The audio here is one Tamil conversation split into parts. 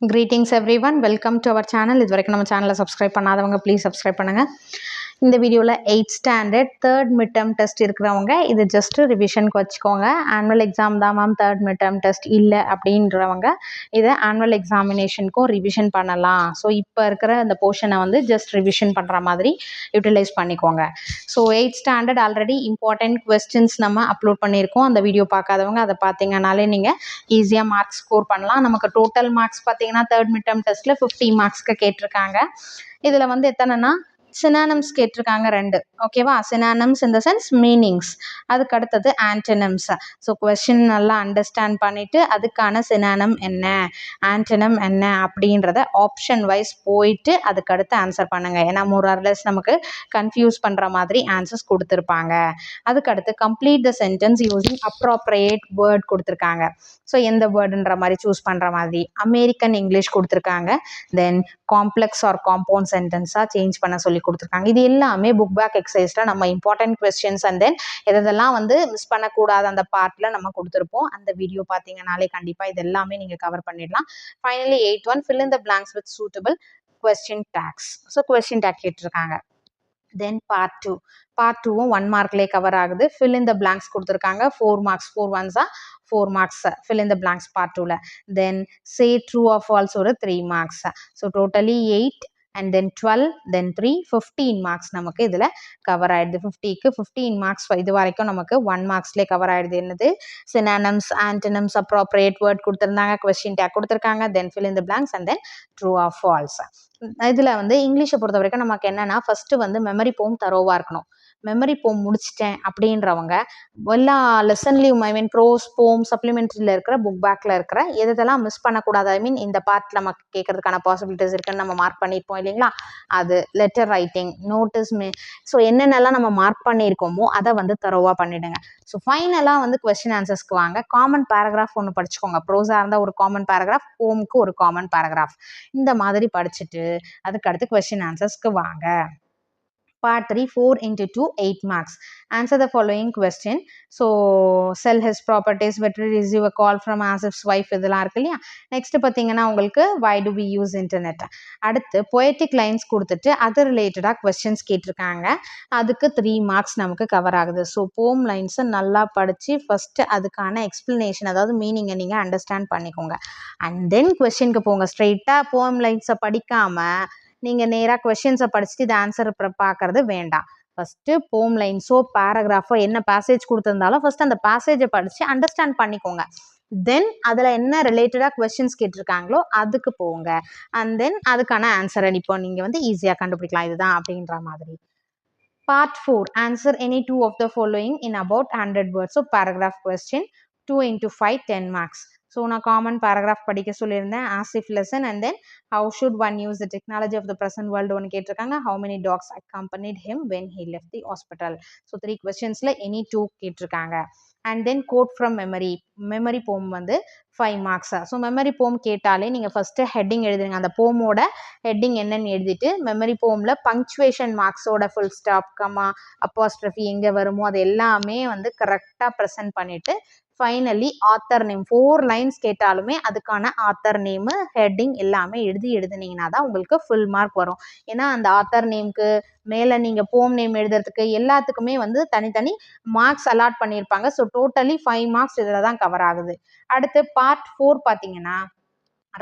Greetings everyone, welcome to our channel. இதுவரைக்கும் நம்ம சேனலை சப்ஸ்கிரைப் பண்ணாதவங்க ப்ளீஸ் சப்ஸ்கிரைப் பண்ணுங்கள். இந்த வீடியோவில் 8th standard third mid term test இருக்கிறவங்க இது ஜஸ்ட்டு ரிவிஷனுக்கு வச்சுக்கோங்க. ஆனுவல் எக்ஸாம் தான் ma'am third mid term test இல்லை அப்படின்றவங்க இதை ஆனுவல் எக்ஸாமினேஷனுக்கும் ரிவிஷன் பண்ணலாம். ஸோ இப்போ இருக்கிற அந்த போர்ஷனை வந்து ஜஸ்ட் ரிவிஷன் பண்ணுற மாதிரி யூட்டிலைஸ் பண்ணிக்கோங்க. So 8th standard already important questions நம்ம அப்லோட் பண்ணியிருக்கோம். அந்த வீடியோ பார்க்காதவங்க அதை பார்த்தீங்கன்னாலே நீங்கள் ஈஸியாக மார்க்ஸ் ஸ்கோர் பண்ணலாம். நமக்கு டோட்டல் மார்க்ஸ் பார்த்தீங்கன்னா தேர்ட் மிட் டேர்ம் டெஸ்ட்டில் 50 மார்க்ஸ்க்கு கேட்டிருக்காங்க. இதில் வந்து எத்தனைனா சினானம்ஸ் கேட்டிருக்காங்க 2. ஓகேவா? Synonyms in the sense meanings. அதுக்கு அடுத்தது ஆன்டனம்ஸ். ஸோ கொஸ்டின் நல்லா அண்டர்ஸ்டாண்ட் பண்ணிவிட்டு அதுக்கான சினானம் என்ன, ஆன்டனம் என்ன அப்படின்றத ஆப்ஷன் வைஸ் போயிட்டு அதுக்கடுத்து ஆன்சர் பண்ணுங்கள். ஏன்னா மோரார்லெஸ் நமக்கு கன்ஃபியூஸ் பண்ணுற மாதிரி ஆன்சர்ஸ் கொடுத்துருப்பாங்க. அதுக்கடுத்து complete the sentence using appropriate word கொடுத்துருக்காங்க. ஸோ எந்த வேர்டுன்ற மாதிரி சூஸ் பண்ணுற மாதிரி அமெரிக்கன் இங்கிலீஷ் கொடுத்துருக்காங்க. தென் காம்ப்ளெக்ஸ் ஆர் காம்பவுண்ட் சென்டென்ஸாக சேஞ்ச் பண்ண சொல்லி கொடுத்துருக்காங்க. இது எல்லாமே புக் பேக் எக்ஸசைஸில் நம்ம இம்பார்ட்டன்ட் கொஸ்டின்ஸ் அண்ட் தென் எதெல்லாம் வந்து மிஸ் பண்ணக்கூடாது அந்த பார்ட்டில் நம்ம கொடுத்துருப்போம். அந்த வீடியோ பார்த்தீங்கன்னாலே கண்டிப்பாக இது எல்லாமே நீங்கள் கவர் பண்ணிடலாம். Finally 8th one, fill in the blanks with suitable question tags. So question tag கேட்டிருக்காங்க. Then part 2. பார்ட் 2வும் 1 மார்க்லேயே கவர் ஆகுது. ஃபில் இன் த பிளாங்க்ஸ் கொடுத்துருக்காங்க. 4 marks, 4 ones 4 marks fill in the blanks part 2ல. Then say true or false ஒரு 3 marks. So totally 8 and then 12 then 3 15 marks நமக்கு இதில் கவர் ஆயிடுது. 50க்கு 15 மார்க்ஸ் இது வரைக்கும் நமக்கு 1 மார்க்ஸ்லேயே கவர் ஆயிடுது. என்னது சினானம்ஸ், ஆன்டனம்ஸ், அப்ராப்ரியேட் வேர்ட் கொடுத்துருந்தாங்க, கொஸ்டின் டேக் கொடுத்துருக்காங்க, then fill in the blanks and then true or false. இதில் வந்து இங்கிலீஷை பொறுத்த வரைக்கும் நமக்கு என்னென்னா ஃபஸ்ட்டு வந்து மெமரி போம் தரோவாக இருக்கணும். மெமரி போம் முடிச்சிட்டேன் அப்படின்றவங்க எல்லா லெசன்லையும் ப்ரோஸ், போம், சப்ளிமெண்ட்ரியில் இருக்கிற புக் பேக்கில் இருக்கிற எதெல்லாம் மிஸ் பண்ணக்கூடாது, இந்த பார்ட் நமக்கு கேட்கறதுக்கான பாசிபிலிட்டிஸ் இருக்குன்னு நம்ம மார்க் பண்ணியிருப்போம் இல்லைங்களா? அது லெட்டர் ரைட்டிங், நோட்டீஸ், ஸோ என்னென்னலாம் நம்ம மார்க் பண்ணியிருக்கோமோ அதை வந்து தரோவாக பண்ணிவிடுங்க. ஸோ ஃபைனலாக வந்து கொஸ்டின் ஆன்சர்ஸ்க்கு வாங்க. காமன் பேராகிராஃப் ஒன்று படிச்சுக்கோங்க. ப்ரோஸாக இருந்தால் ஒரு காமன் பேராகிராஃப், போமுக்கு ஒரு காமன் பேராகிராஃப், இந்த மாதிரி படிச்சுட்டு அதுக்கடுத்து கொஸ்டின் ஆன்சர்ஸ்க்கு வாங்க. Part 3, 4 into 2, 8 marks. Answer the following question. So, sell his properties, better receive a call from Asif's wife. இதெல்லாம் இருக்கு இல்லையா? நெக்ஸ்ட் பார்த்தீங்கன்னா உங்களுக்கு why do we use internet? அடுத்து poetic lines கொடுத்துட்டு அது ரிலேட்டடாக கொஸ்டின்ஸ் கேட்டிருக்காங்க. அதுக்கு 3 மார்க்ஸ் நமக்கு கவர் ஆகுது. ஸோ போம் லைன்ஸை நல்லா படித்து ஃபஸ்ட்டு அதுக்கான எக்ஸ்பிளனேஷன், அதாவது மீனிங்கை நீங்கள் அண்டர்ஸ்டாண்ட் பண்ணிக்கோங்க. அண்ட் தென் கொஸ்டினுக்கு போங்க. ஸ்ட்ரெயிட்டாக போம் லைன்ஸை படிக்காமல் நீங்கள் நேராக கொஸ்டின்ஸை படிச்சுட்டு இது ஆன்சர் பார்க்கறது வேண்டாம். ஃபஸ்ட்டு போம் லைன்ஸோ பேராகிராஃபோ என்ன பேசேஜ் கொடுத்துருந்தாலும் ஃபஸ்ட் அந்த பேசேஜை படித்து அண்டர்ஸ்டாண்ட் பண்ணிக்கோங்க. தென் அதில் என்ன ரிலேட்டடாக கொஸ்டின்ஸ் கேட்டிருக்காங்களோ அதுக்கு போங்க. அண்ட் தென் அதுக்கான ஆன்சரை இப்போ நீங்கள் வந்து ஈஸியாக கண்டுபிடிக்கலாம் இதுதான் அப்படின்ற மாதிரி. Part 4, answer any 2 of the following in about 100 words. So paragraph question, 2 into 5, 10 marks. So நான் காமன் பேராகிராஃப் படிக்க சொல்லியிருந்தேன். Asif lesson and then how should one use the technology of the present world ஒன்று கேட்டிருக்காங்க. How many dogs accompanied him when he left the hospital. So 3 கொஸ்டின்ஸில் எனி 2 கேட்டிருக்காங்க. And then quote from memory. Memory poem வந்து 5 மார்க்ஸா. ஸோ மெமரி போம் கேட்டாலே நீங்கள் ஃபஸ்ட்டு ஹெட்டிங் எழுதுங்க. அந்த போமோட ஹெட்டிங் என்னன்னு எழுதிட்டு மெமரி போமில் பங்க்சுவேஷன் மார்க்ஸோட ஃபுல் ஸ்டாப், கமா, அப்பாஸ்ட்ரஃபி எங்கே வருமோ அது எல்லாமே வந்து கரெக்டாக ப்ரெசென்ட் பண்ணிவிட்டு ஃபைனலி ஆத்தர் நேம் 4 லைன்ஸ் கேட்டாலுமே அதுக்கான ஆத்தர் நேமு, ஹெட்டிங் எல்லாமே எழுதினீங்கன்னா தான் உங்களுக்கு ஃபுல் மார்க் வரும். ஏன்னா அந்த ஆத்தர் நேம்க்கு மேலே நீங்கள் போம் நேம் எழுதுறதுக்கு எல்லாத்துக்குமே வந்து தனித்தனி மார்க்ஸ் அலாட் பண்ணியிருப்பாங்க. ஸோ டோட்டலி 5 மார்க்ஸ் இதில் தான் கவர் ஆகுது. அடுத்து பார்ட் 4 பார்த்தீங்கன்னா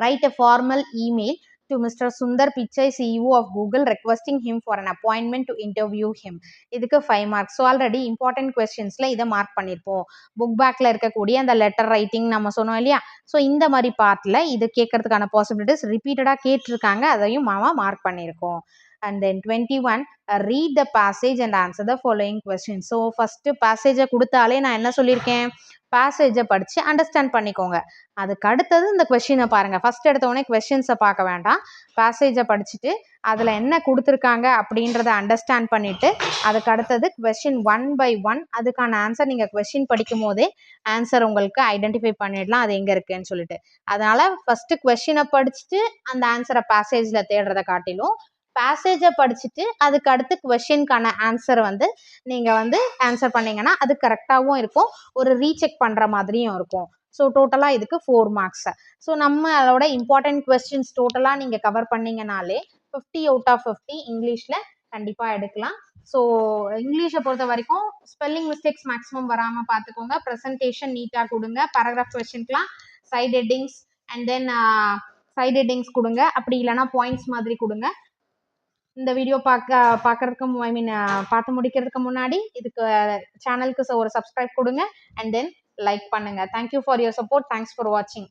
right a formal email to Mr. Sundar Pichai, CEO of Google, requesting him for an appointment to interview him. இதுக்கு 5 மார்க்ஸ். ஸோ ஆல்ரெடி இம்பார்ட்டன்ட் கொஸ்டின்ஸில் இதை மார்க் பண்ணியிருப்போம். புக் பேக்கில் இருக்கக்கூடிய அந்த லெட்டர் ரைட்டிங் நம்ம சொன்னோம் இல்லையா? ஸோ இந்த மாதிரி பார்ட்டில் இது கேட்கறதுக்கான பாசிபிலிட்டிஸ் ரிப்பீட்டடாக கேட்டிருக்காங்க, அதையும் மார்க் பண்ணியிருக்கோம். And then 21, read the passage and answer the following questions. So first பேசேஜை கொடுத்தாலே நான் என்ன சொல்லியிருக்கேன், பேசேஜை படித்து அண்டர்ஸ்டாண்ட் பண்ணிக்கோங்க. அதுக்கு அடுத்தது இந்த கொஸ்டினை பாருங்கள். ஃபஸ்ட் எடுத்தோடனே கொஸ்டின்ஸை பார்க்க வேண்டாம், பேசேஜை படிச்சுட்டு அதில் என்ன கொடுத்துருக்காங்க அப்படின்றத அண்டர்ஸ்டாண்ட் பண்ணிவிட்டு அதுக்கு அடுத்தது கொஸ்டின் 1 by 1 அதுக்கான ஆன்சர் நீங்கள் கொஸ்டின் படிக்கும் போதே ஆன்சர் உங்களுக்கு ஐடென்டிஃபை பண்ணிடலாம் அது எங்கே இருக்குன்னு சொல்லிட்டு. அதனால் ஃபஸ்ட்டு கொஸ்டினை படிச்சுட்டு அந்த ஆன்சரை பேசேஜில் தேடுறதை காட்டிலும் பேசேஜை படிச்சுட்டு அதுக்கு அடுத்து கொஸ்டின்கான ஆன்சர் வந்து நீங்கள் வந்து ஆன்சர் பண்ணிங்கன்னா அது கரெக்டாகவும் இருக்கும், ஒரு ரீசெக் பண்ணுற மாதிரியும் இருக்கும். ஸோ டோட்டலாக இதுக்கு 4 மார்க்ஸ். ஸோ நம்மளோட இம்பார்ட்டன்ட் கொஸ்டின்ஸ் டோட்டலாக நீங்கள் கவர் பண்ணீங்கனாலே 50 அவுட் ஆஃப் 50 இங்கிலீஷில் கண்டிப்பாக எடுக்கலாம். ஸோ இங்கிலீஷை பொறுத்த வரைக்கும் ஸ்பெல்லிங் மிஸ்டேக்ஸ் மேக்ஸிமம் வராமல் பார்த்துக்கோங்க. ப்ரெசன்டேஷன் நீட்டாக கொடுங்க. பேராகிராஃப் கொஸ்டின்ஸ்லாம் side headings and then side headings கொடுங்க. அப்படி இல்லைனா பாயிண்ட்ஸ் மாதிரி கொடுங்க. இந்த வீடியோ பார்க்கறதுக்கு பார்த்து முடிக்கிறதுக்கு முன்னாடி இதுக்கு சேனலுக்கு ஒரு சப்ஸ்கிரைப் கொடுங்க அண்ட் தென் லைக் பண்ணுங்க. Thank you for your support. Thanks for வாட்சிங்.